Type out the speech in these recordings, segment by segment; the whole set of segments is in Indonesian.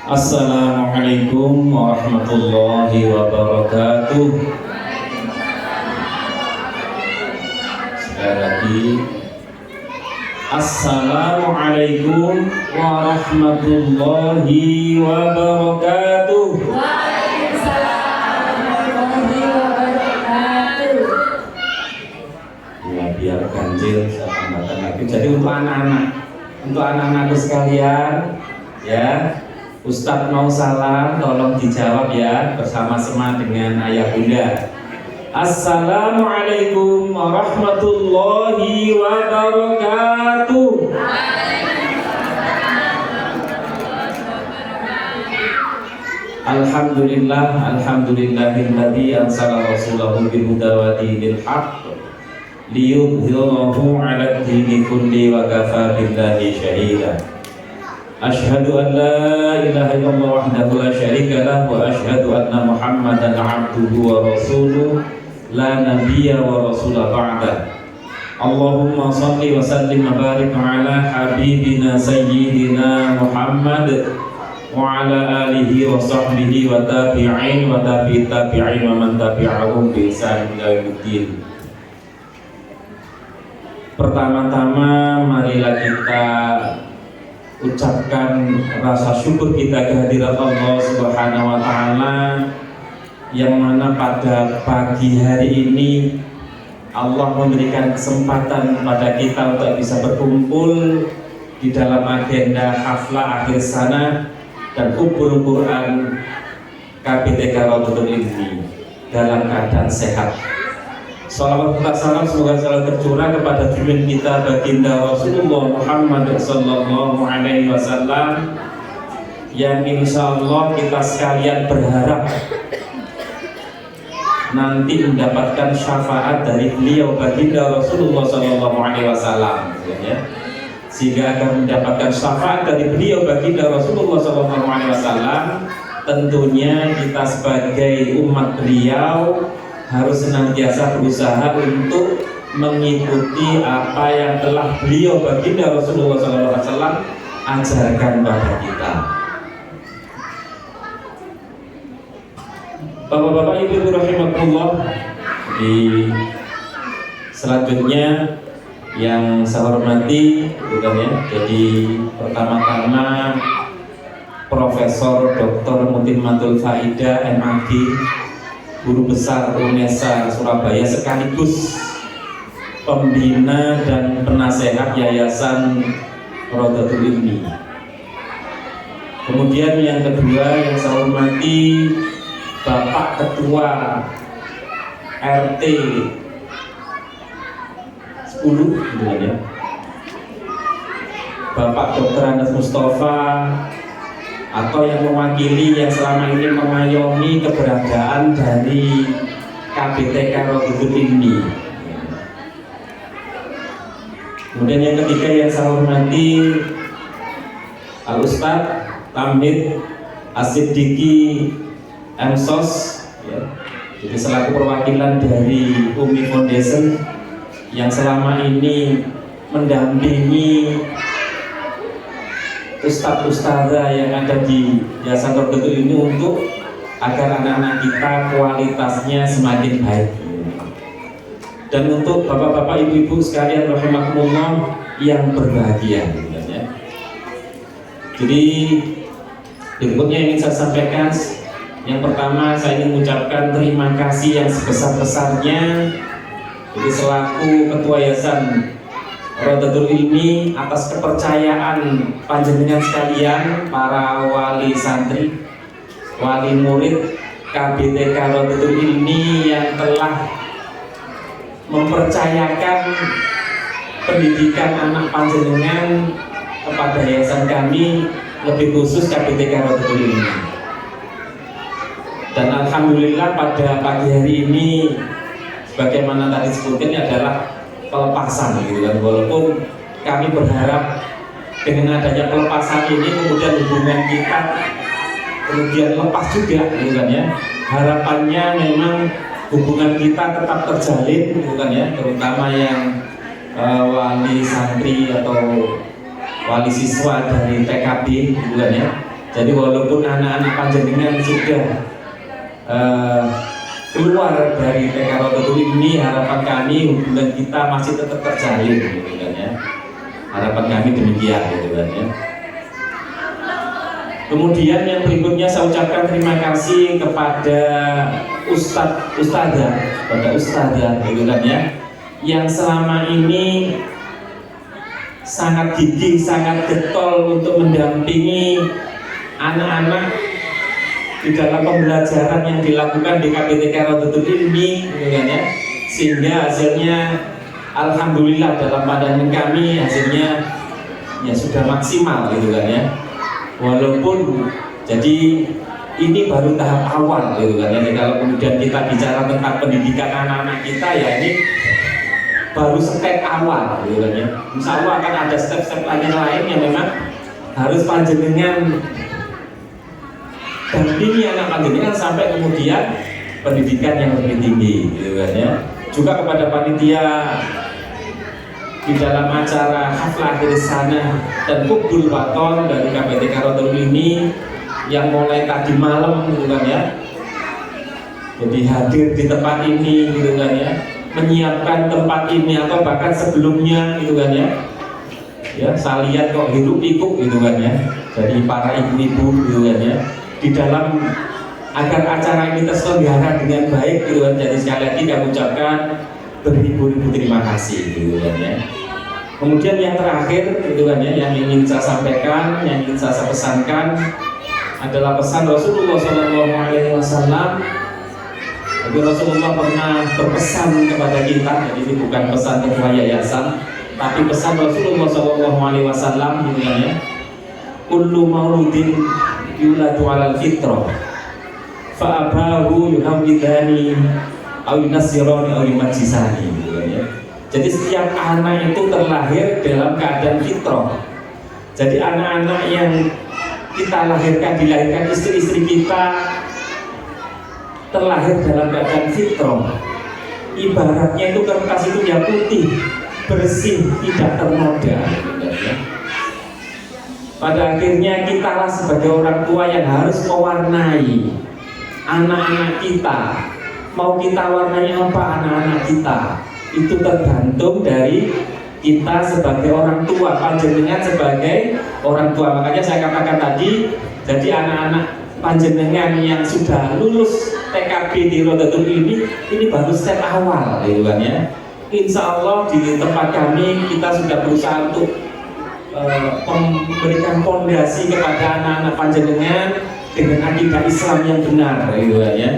Assalamualaikum warahmatullahi wabarakatuh. Sekali lagi, Assalamualaikum warahmatullahi wabarakatuh. Waalaikumsalam warahmatullahi wabarakatuh. Ya, biar ganjil saya tambahkan lagi. Jadi untuk anak-anakku sekalian, ya, Ustadz mau salam, tolong dijawab ya bersama-sama dengan ayah bunda. Assalamualaikum warahmatullahi wabarakatuh. Alhamdulillah, alhamdulillahilladzi ansala rasulahu bil huda wa dinil haqq liyudhhirahu 'ala ad-dini kulli wa kafa billahi shahida. Asyhadu an la ilaha illallah wahdahu la syarika lah wa asyhadu anna Muhammadan 'abduhu wa rasuluh la nabiyya wa rasula ba'da. Allahumma shalli wa sallim wa barik 'ala habibina sayyidina Muhammad wa 'ala alihi wa sahbihi wa tabi'in wa tabi'it tabi'in wa man tabi'ahum bi ihsan ila yaumiddin. Pertama-tama marilah kita ucapkan rasa syukur kita kehadirat Allah Subhanahu wa taala yang mana pada pagi hari ini Allah memberikan kesempatan kepada kita untuk bisa berkumpul di dalam agenda haflah akhir sana dan kubur Quran KBTK Raudhatul Ilmi dalam keadaan sehat. Salawat dan salam semoga selalu tercurah kepada junjungan kita baginda Rasulullah Muhammad sallallahu alaihi wasallam yang insya Allah kita sekalian berharap nanti mendapatkan syafaat dari beliau baginda Rasulullah sallallahu alaihi wasallam, ya. Sehingga akan mendapatkan syafaat dari beliau baginda Rasulullah sallallahu alaihi wasallam, tentunya kita sebagai umat beliau harus senantiasa berusaha untuk mengikuti apa yang telah beliau baginda Rasulullah SAW ajarkan pada kita. Bapak-bapak, ibu-ibu rahimakumullah, di selanjutnya yang saya hormati, bukan ya. Jadi pertama-tama Profesor Dr. Mutimmatul Faidah MAG, Guru Besar UNESA Surabaya sekaligus pembina dan penasehat Yayasan Raudhatul Ilmi. Kemudian yang kedua yang saya hormati Bapak Ketua RT 10, gitu ya, Bapak Dr. Andes Mustafa, atau yang mewakili yang selama ini mengayomi keberadaan dari KBTK Raudhatul Ilmi. Kemudian yang ketiga yang saya hormati Al Ustadz Tamhid As-Siddiqi MSOS, ya. Jadi selaku perwakilan dari Umi Foundation yang selama ini mendampingi ustadz-ustadzah yang ada di Yayasan Raudhatul ini untuk agar anak-anak kita kualitasnya semakin baik. Dan untuk bapak-bapak, ibu-ibu sekalian rahimakumullah yang berbahagia, ya. Jadi berikutnya ingin saya sampaikan, yang pertama saya ingin mengucapkan terima kasih yang sebesar-besarnya. Jadi selaku Ketua Yayasan Raudhatul Ilmi atas kepercayaan panjenengan sekalian, para wali santri, wali murid KBTK Raudhatul Ilmi yang telah mempercayakan pendidikan anak panjenengan kepada yayasan kami, lebih khusus KBTK Raudhatul Ilmi. Dan alhamdulillah pada pagi hari ini, sebagaimana tadi disebutkan, adalah pelepasan, gitu kan. Walaupun kami berharap dengan adanya pelepasan ini kemudian hubungan kita kemudian lepas juga, gitu kan ya. Harapannya memang hubungan kita tetap terjalin, gitu kan ya, terutama yang wali santri atau wali siswa dari TKB, gitu kan ya. Jadi walaupun anak-anak panjenengan sudah keluar dari TK Rodotul ini, harapan kami hubungan kita masih tetap terjalin, gitu kan ya. Harapan kami demikian, gitu kan ya. Kemudian yang berikutnya saya ucapkan terima kasih kepada ustadzah, gitu kan ya, yang selama ini sangat gigih, sangat getol untuk mendampingi anak-anak di dalam pembelajaran yang dilakukan di KPTK Rodotul ini, gitu kan ya. Sehingga hasilnya alhamdulillah dalam pandangan kami hasilnya ya sudah maksimal, gitu kan ya. Walaupun jadi ini baru tahap awal, gitu kan ya. Jadi kalau kemudian kita bicara tentang pendidikan anak-anak kita, ya ini baru step awal, gitu kan ya. Insya Allah akan ada step-step lain yang memang harus panjenengan dampingi anak panjenengan sampai kemudian pendidikan yang lebih tinggi, gitu kan ya. Juga kepada panitia di dalam acara haflah akhir sana dan kubul waton dari KPTK Rodotul ini yang mulai tadi malam, gitu kan ya. Jadi hadir di tempat ini, gitu kan ya, menyiapkan tempat ini atau bahkan sebelumnya, gitu kan ya. Ya, saya lihat kok hiruk pikuk, gitu kan ya. Jadi para ibu-ibu, gitu kan ya, di dalam agar acara ini terselenggara dengan baik, gitu kan. Jadi sekali lagi kami ucapkan beribu-ribu terima kasih, gitu kan ya. Kemudian yang terakhir, gitu kan ya, yang ingin saya sampaikan, yang ingin saya pesankan adalah pesan Rasulullah SAW. Jadi Rasulullah pernah berpesan kepada kita, jadi ini bukan pesan ketua yayasan, tapi pesan Rasulullah SAW, gitu kan ya. Kullu mauludin yuladu alal fitrah fa'abahu yuhawidani au yunasirani au yumajisani, gitu kan ya. Jadi setiap anak itu terlahir dalam keadaan fitrah. Jadi anak-anak yang kita lahirkan, dilahirkan istri-istri kita terlahir dalam keadaan fitrah. Ibaratnya itu kertas itu yang putih, bersih, tidak ternoda. Pada akhirnya kitalah sebagai orang tua yang harus mewarnai anak-anak kita. Mau kita warnai apa anak-anak kita? Itu tergantung dari kita sebagai orang tua, panjenengan sebagai orang tua. Makanya saya katakan tadi, jadi anak-anak panjenengan yang sudah lulus TKB di Rodotul ini baru step awal, gitu kan ya. Insya Allah di tempat kami kita sudah berusaha untuk memberikan fondasi kepada anak-anak panjenengan dengan akidah Islam yang benar, gitu kan ya.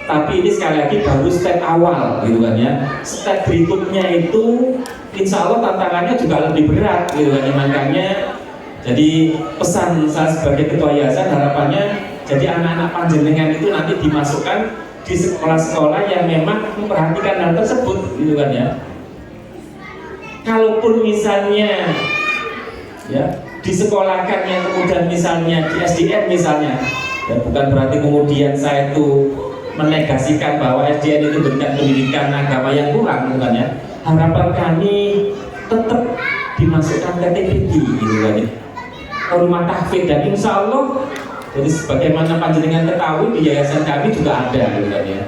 Tapi ini sekali lagi baru step awal, gitu kan ya. Step berikutnya itu insya Allah tantangannya juga lebih berat, gitu kan ya. Makanya jadi pesan saya sebagai ketua yayasan, harapannya jadi anak-anak panjenengan itu nanti dimasukkan di sekolah-sekolah yang memang memperhatikan hal tersebut, gitu kan ya. Kalaupun misalnya ya disekolahkan yang kemudian misalnya di SDN misalnya, ya bukan berarti kemudian saya itu menegasikan bahwa SDN itu berikan pendidikan agama yang kurang, bukan ya. Harapan kami tetap dimasukkan ke TPD, gitu kan ya, ke rumah tahfidz, dan insya Allah jadi sebagaimana panjenengan ketahui di yayasan kami juga ada, gitu kan ya.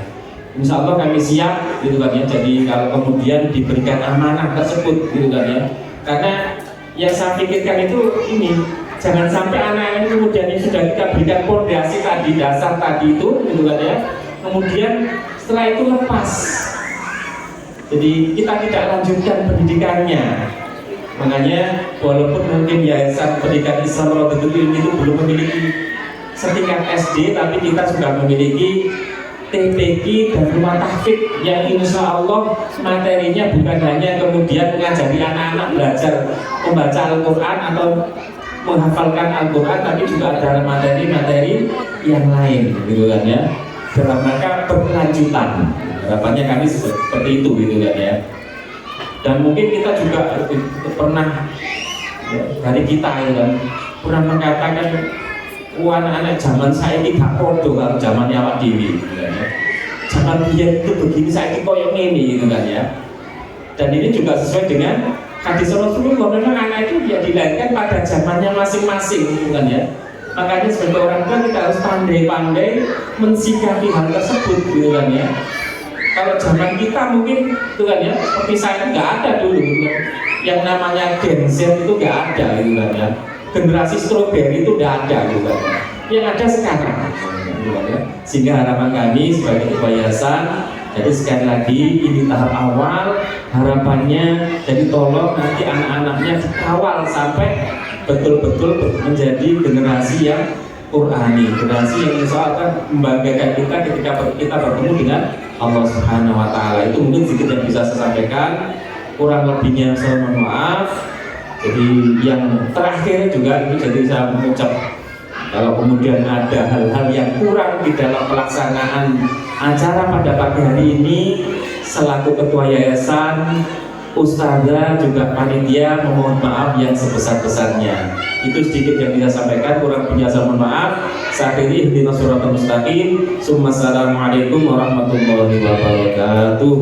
Insya Allah kami siap, gitu kan ya. Jadi kalau kemudian diberikan amanah tersebut, gitu kan ya. Karena yang saya pikirkan itu ini, jangan sampai anak ini kemudian ini sudah kita berikan fondasi tadi, dasar tadi itu, gitu kan ya. Kemudian setelah itu lepas, jadi kita tidak lanjutkan pendidikannya. Makanya walaupun mungkin yayasan pendidikan Islam Rodotul ini itu belum memiliki setingkat SD, tapi kita sudah memiliki TPQ dan rumah tahfidz yang insya Allah materinya bukan hanya kemudian mengajari anak-anak belajar membaca Al-Quran atau menghafalkan Al-Quran, tapi juga ada materi-materi yang lain, gitu kan ya, dalam rangka berkelanjutan. Harapannya kami seperti itu, gitu kan ya. Dan mungkin kita juga pernah ya, dari kita ya kan, pernah mengatakan anak-anak zaman saya ini gak podo kalau zaman awak dewi, gitu kan ya. Zaman dia itu begini, saya ini koyong ini, gitu kan ya. Dan ini juga sesuai dengan hadis Rasulullah, memang anak itu ya dilahirkan pada zamannya masing-masing, gitu kan ya. Makanya sebagai orang tua kita harus pandai-pandai mensikapi hal tersebut gitu kan ya. Kalau zaman kita mungkin itu kan ya, seperti saya nggak ada dulu gitu. Yang namanya Gen Z itu nggak ada gitu kan ya. Generasi strawberry itu nggak ada gitu kan ya. Yang ada sekarang gitu kan ya. Sehingga harapan kami sebagai ketua yayasan, jadi sekali lagi ini tahap awal, harapannya jadi tolong nanti anak-anaknya dikawal sampai betul-betul menjadi generasi yang Qurani, generasi yang insya Allah akan membanggakan kita ketika kita bertemu dengan Allah Subhanahu Wa Taala. Itu mungkin sedikit yang bisa saya sampaikan, kurang lebihnya saya mohon maaf. Jadi yang terakhir juga ini jadi saya mengucap, kalau kemudian ada hal-hal yang kurang di dalam pelaksanaan acara pada pagi hari ini, selaku ketua yayasan, ustazah juga panitia memohon maaf yang sebesar-besarnya. Itu sedikit yang bisa sampaikan, kurang lebihnya saya mohon maaf. Saat ini ihdinas siratal mustaqim. Assalamualaikum warahmatullahi wabarakatuh.